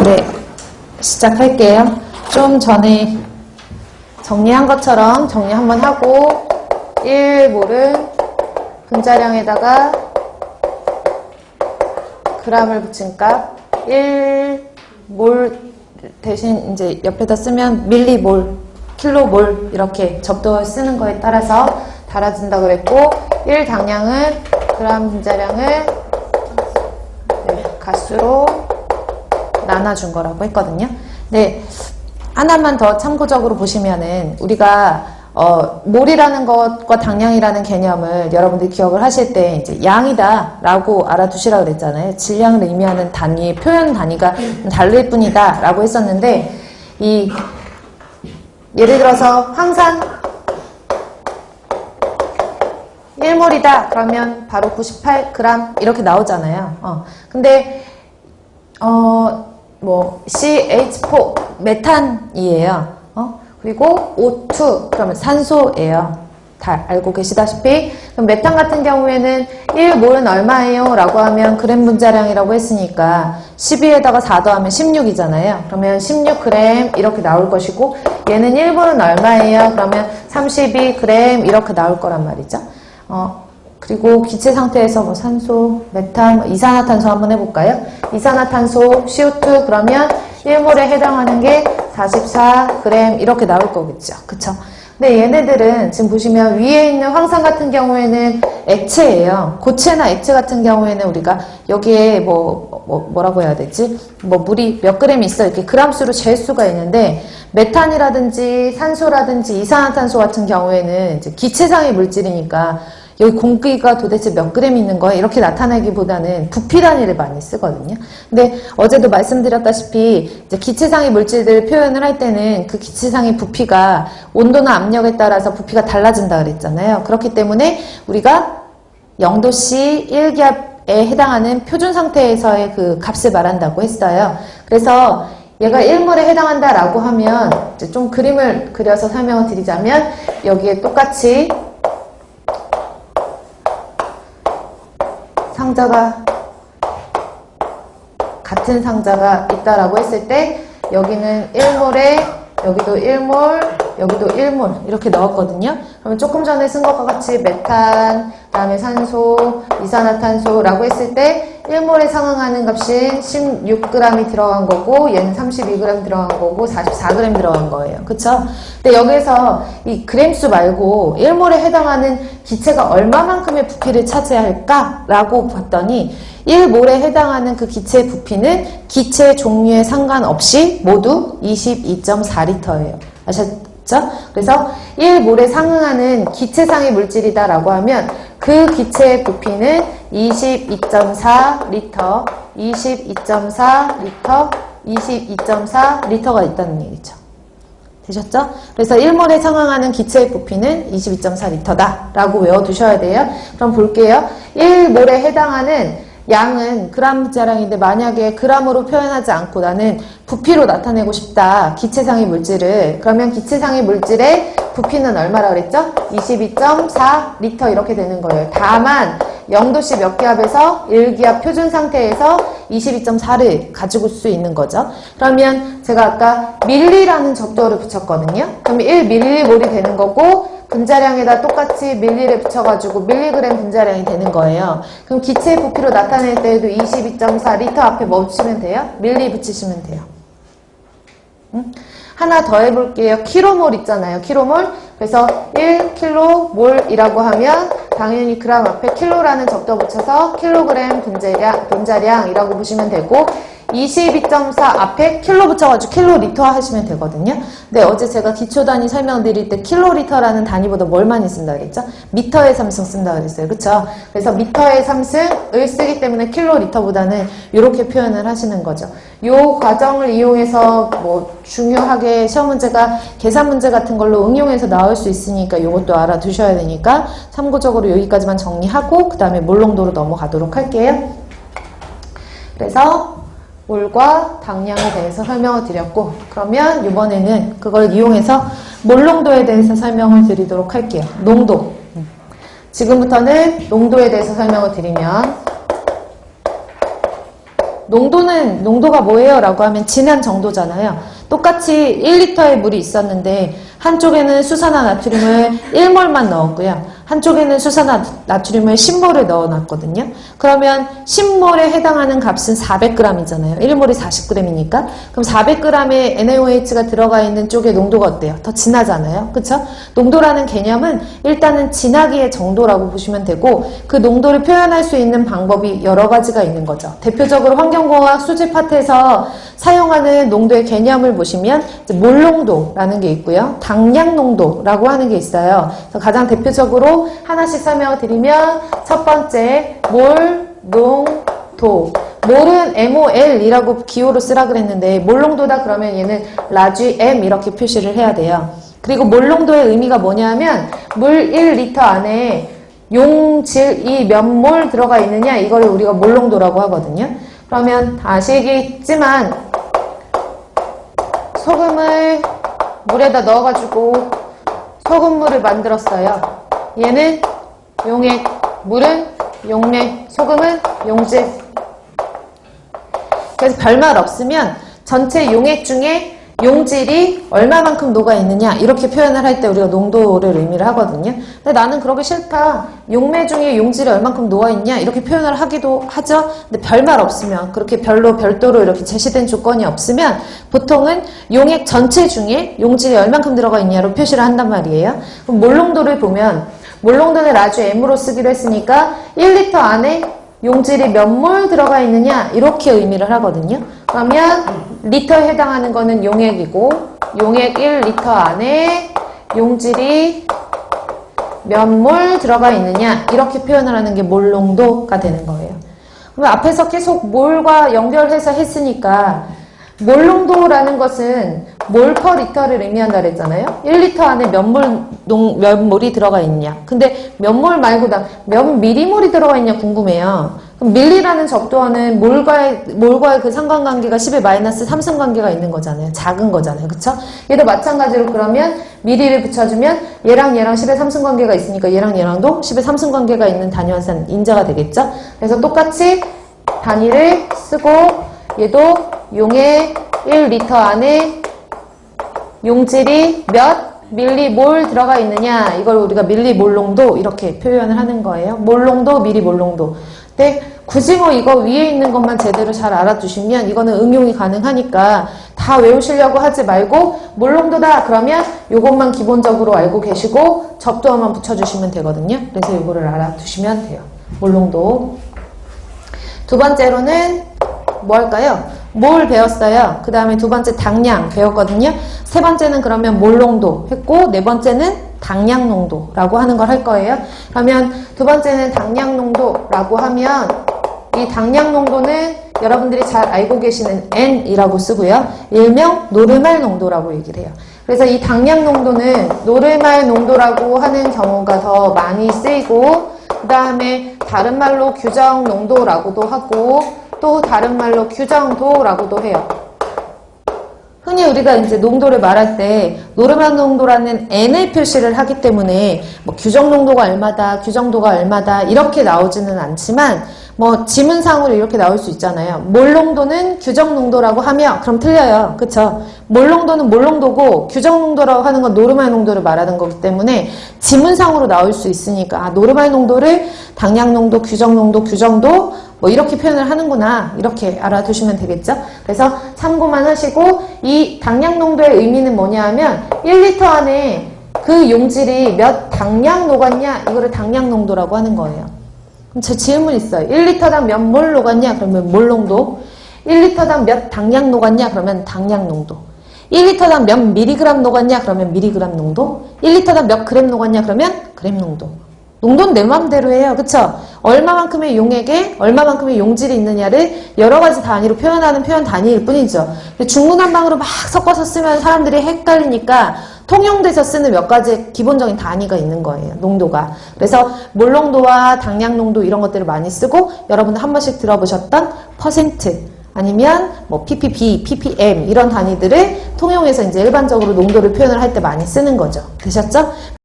네, 시작할게요. 좀 전에 정리한 것처럼 정리 한번 하고 1몰은 분자량에다가 g을 붙인 값 1몰 대신 이제 옆에다 쓰면 밀리몰, 킬로몰 이렇게 접두어 쓰는 거에 따라서 달아준다 그랬고 1당량은 g 분자량을 가수로 나눠준 거라고 했거든요. 네, 하나만 더 참고적으로 보시면은 우리가 몰이라는 것과 당량이라는 개념을 여러분들이 기억을 하실 때 이제 양이다 라고 알아두시라고 그랬잖아요. 질량을 의미하는 단위, 표현 단위가 다를 뿐이다 라고 했었는데 예를 들어서 황산 1몰이다 그러면 바로 98g 이렇게 나오잖아요. 근데 CH4 메탄이에요. 그리고 O2 그러면 산소예요. 다 알고 계시다시피 그럼 메탄 같은 경우에는 1몰은 얼마예요? 라고 하면 그램 분자량이라고 했으니까 12에다가 4 더하면 16이잖아요. 그러면 16g 이렇게 나올 것이고 얘는 1몰은 얼마예요? 그러면 32g 이렇게 나올 거란 말이죠. 그리고 기체 상태에서 뭐 산소, 메탄, 이산화탄소 한번 해볼까요? 이산화탄소, CO2 그러면 1몰에 해당하는 게 44g 이렇게 나올 거겠죠. 그쵸? 근데 얘네들은 지금 보시면 위에 있는 황산 같은 경우에는 액체예요. 고체나 액체 같은 경우에는 우리가 여기에 뭐라고 해야 되지? 물이 몇 그램이 있어 이렇게 그람수로 잴 수가 있는데 메탄이라든지 산소라든지 이산화탄소 같은 경우에는 이제 기체상의 물질이니까 여기 공기가 도대체 몇 그램 있는 거야? 이렇게 나타내기보다는 부피 단위를 많이 쓰거든요. 근데 어제도 말씀드렸다시피 이제 기체상의 물질들 표현을 할 때는 그 기체상의 부피가 온도나 압력에 따라서 부피가 달라진다 그랬잖아요. 그렇기 때문에 우리가 0도씨 1기압에 해당하는 표준 상태에서의 그 값을 말한다고 했어요. 그래서 얘가 1몰에 해당한다라고 하면 이제 좀 그림을 그려서 설명을 드리자면 여기에 똑같이 상자가 같은 상자가 있다라고 했을 때 여기는 1몰에 여기도 1몰 여기도 1몰 이렇게 넣었거든요. 그러면 조금 전에 쓴 것과 같이 메탄, 그다음에 산소, 이산화탄소라고 했을 때 1몰에 상응하는 값이 16g이 들어간 거고 얘는 32g 들어간 거고 44g 들어간 거예요. 그쵸? 근데 여기서 이 그램수 말고 1몰에 해당하는 기체가 얼마만큼의 부피를 차지할까? 라고 봤더니 1몰에 해당하는 그 기체의 부피는 기체 종류에 상관없이 모두 22.4L예요. 아셨죠? 그래서 1몰에 상응하는 기체상의 물질이다 라고 하면 그 기체의 부피는 22.4L, 22.4L, 22.4L가 있다는 얘기죠. 되셨죠? 그래서 1몰에 상응하는 기체의 부피는 22.4L다 라고 외워두셔야 돼요. 그럼 볼게요. 1몰에 해당하는 양은 그람 분자량인데 만약에 그람으로 표현하지 않고 나는 부피로 나타내고 싶다. 기체상의 물질을. 그러면 기체상의 물질의 부피는 얼마라 그랬죠? 22.4L 이렇게 되는 거예요. 다만 0도씨 몇 기압에서 1기압 표준 상태에서 22.4를 가지고 수 있는 거죠. 그러면 제가 아까 밀리라는 접두어를 붙였거든요. 그럼 1밀리몰이 되는 거고 분자량에다 똑같이 밀리를 붙여가지고 밀리그램 분자량이 되는 거예요. 그럼 기체의 부피로 나타낼 때에도 22.4L 앞에 뭐 붙이면 돼요? 밀리 붙이시면 돼요. 하나 더 해볼게요. 킬로몰 있잖아요. 킬로몰. 그래서 1킬로몰이라고 하면 당연히 그람 앞에 킬로라는 접두어 붙여서 킬로그램 분자량이라고 보시면 되고 22.4 앞에 킬로 붙여가지고 킬로리터 하시면 되거든요. 근데 어제 제가 기초 단위 설명드릴 때 킬로리터라는 단위보다 뭘 많이 쓴다 그랬죠? 미터의 3승 쓴다 그랬어요. 그쵸? 그래서 미터의 3승을 쓰기 때문에 킬로리터보다는 이렇게 표현을 하시는 거죠. 요 과정을 이용해서 뭐 중요하게 시험 문제가 계산 문제 같은 걸로 응용해서 나올 수 있으니까 이것도 알아두셔야 되니까 참고적으로 여기까지만 정리하고 그 다음에 몰농도로 넘어가도록 할게요. 그래서 몰과 당량에 대해서 설명을 드렸고 그러면 이번에는 그걸 이용해서 몰농도에 대해서 설명을 드리도록 할게요. 농도. 지금부터는 농도에 대해서 설명을 드리면 농도가 뭐예요? 라고 하면 진한 정도잖아요. 똑같이 1리터의 물이 있었는데 한쪽에는 수산화 나트륨을 1몰만 넣었고요. 한쪽에는 수산화 나트륨을 10몰을 넣어놨거든요. 그러면 10몰에 해당하는 값은 400g이잖아요. 1몰이 40g이니까. 그럼 400g의 NaOH가 들어가 있는 쪽의 농도가 어때요? 더 진하잖아요. 그쵸? 농도라는 개념은 일단은 진하기의 정도라고 보시면 되고 그 농도를 표현할 수 있는 방법이 여러 가지가 있는 거죠. 대표적으로 환경공학 수질 파트에서 사용하는 농도의 개념을 보시면 몰농도라는 게 있고요. 당량농도라고 하는 게 있어요. 그래서 가장 대표적으로 하나씩 설명을 드리면 첫 번째 몰농도. 몰은 MOL이라고 기호로 쓰라 그랬는데 몰농도다 그러면 얘는 라지 M 이렇게 표시를 해야 돼요. 그리고 몰농도의 의미가 뭐냐면 물 1리터 안에 용질이 몇 몰 들어가 있느냐 이거를 우리가 몰농도라고 하거든요. 그러면 아시겠지만 소금을 물에다 넣어가지고 소금물을 만들었어요. 얘는 용액, 물은 용액, 소금은 용질. 그래서 별말 없으면 전체 용액 중에 용질이 얼마만큼 녹아있느냐 이렇게 표현을 할 때 우리가 농도를 의미를 하거든요. 근데 나는 그러기 싫다. 용매 중에 용질이 얼만큼 녹아있냐 이렇게 표현을 하기도 하죠. 근데 별말 없으면 그렇게 별도로 이렇게 제시된 조건이 없으면 보통은 용액 전체 중에 용질이 얼만큼 들어가 있냐로 표시를 한단 말이에요. 그럼 몰농도를 보면 몰농도는 라지 M으로 쓰기로 했으니까 1리터 안에 용질이 몇 몰 들어가 있느냐 이렇게 의미를 하거든요. 그러면 리터에 해당하는 거는 용액이고 용액 1리터 안에 용질이 몇 몰 들어가 있느냐 이렇게 표현을 하는 게 몰농도가 되는 거예요. 그럼 앞에서 계속 몰과 연결해서 했으니까 몰농도라는 것은 몰 퍼 리터를 의미한다 그랬잖아요. 1리터 안에 몇 몰이 들어가 있냐. 근데 몇 몰 말고 몇 미리몰이 들어가 있냐 궁금해요. 그럼 밀리라는 적도어는 몰과의 그 상관관계가 10의 마이너스 3승 관계가 있는 거잖아요. 작은 거잖아요. 그쵸? 얘도 마찬가지로 그러면 미리를 붙여주면 얘랑 10의 3승 관계가 있으니까 얘랑도 10의 3승 관계가 있는 단위 환산 인자가 되겠죠? 그래서 똑같이 단위를 쓰고 얘도 용액 1리터 안에 용질이 몇 밀리몰 들어가 있느냐 이걸 우리가 밀리몰 농도 이렇게 표현을 하는 거예요. 몰 농도, 밀리몰 농도. 근데 굳이 뭐 이거 위에 있는 것만 제대로 잘 알아두시면 이거는 응용이 가능하니까 다 외우시려고 하지 말고 몰 농도다 그러면 이것만 기본적으로 알고 계시고 접두어만 붙여주시면 되거든요. 그래서 이거를 알아두시면 돼요. 몰 농도. 두 번째로는 뭐 할까요? 몰 배웠어요. 그 다음에 두 번째 당량 배웠거든요. 세 번째는 그러면 몰 농도 했고 네 번째는 당량 농도라고 하는 걸 할 거예요. 그러면 두 번째는 당량 농도라고 하면 이 당량 농도는 여러분들이 잘 알고 계시는 N이라고 쓰고요. 일명 노르말 농도라고 얘기를 해요. 그래서 이 당량 농도는 노르말 농도라고 하는 경우가 더 많이 쓰이고 그 다음에 다른 말로 규정 농도라고도 하고 또 다른 말로 규정도라고도 해요. 흔히 우리가 이제 농도를 말할 때 노르말 농도라는 N을 표시를 하기 때문에 뭐 규정 농도가 얼마다, 규정도가 얼마다 이렇게 나오지는 않지만 뭐 지문상으로 이렇게 나올 수 있잖아요. 몰 농도는 규정 농도라고 하면 그럼 틀려요. 그쵸? 몰 농도는 몰 농도고 규정 농도라고 하는 건 노르말 농도를 말하는 거기 때문에 지문상으로 나올 수 있으니까 노르말 농도를 당량 농도, 규정 농도, 규정도 뭐 이렇게 표현을 하는구나 이렇게 알아두시면 되겠죠. 그래서 참고만 하시고 이 당량 농도의 의미는 뭐냐 하면 1리터 안에 그 용질이 몇 당량 녹았냐 이거를 당량 농도라고 하는 거예요. 그럼 제 질문 있어요. 1리터당 몇 몰 녹았냐 그러면 몰 농도. 1리터당 몇 당량 녹았냐 그러면 당량 농도. 1리터당 몇 미리그램 녹았냐 그러면 미리그램 농도. 1리터당 몇 그램 녹았냐 그러면 그램 농도. 농도는 내 마음대로 해요. 그쵸? 얼마만큼의 용액에 얼마만큼의 용질이 있느냐를 여러 가지 단위로 표현하는 표현 단위일 뿐이죠. 중구난방으로 막 섞어서 쓰면 사람들이 헷갈리니까 통용돼서 쓰는 몇 가지 기본적인 단위가 있는 거예요. 농도가. 그래서 몰 농도와 당량 농도 이런 것들을 많이 쓰고 여러분들 한 번씩 들어보셨던 퍼센트 아니면 뭐 ppb, ppm 이런 단위들을 통용해서 이제 일반적으로 농도를 표현을 할 때 많이 쓰는 거죠. 되셨죠?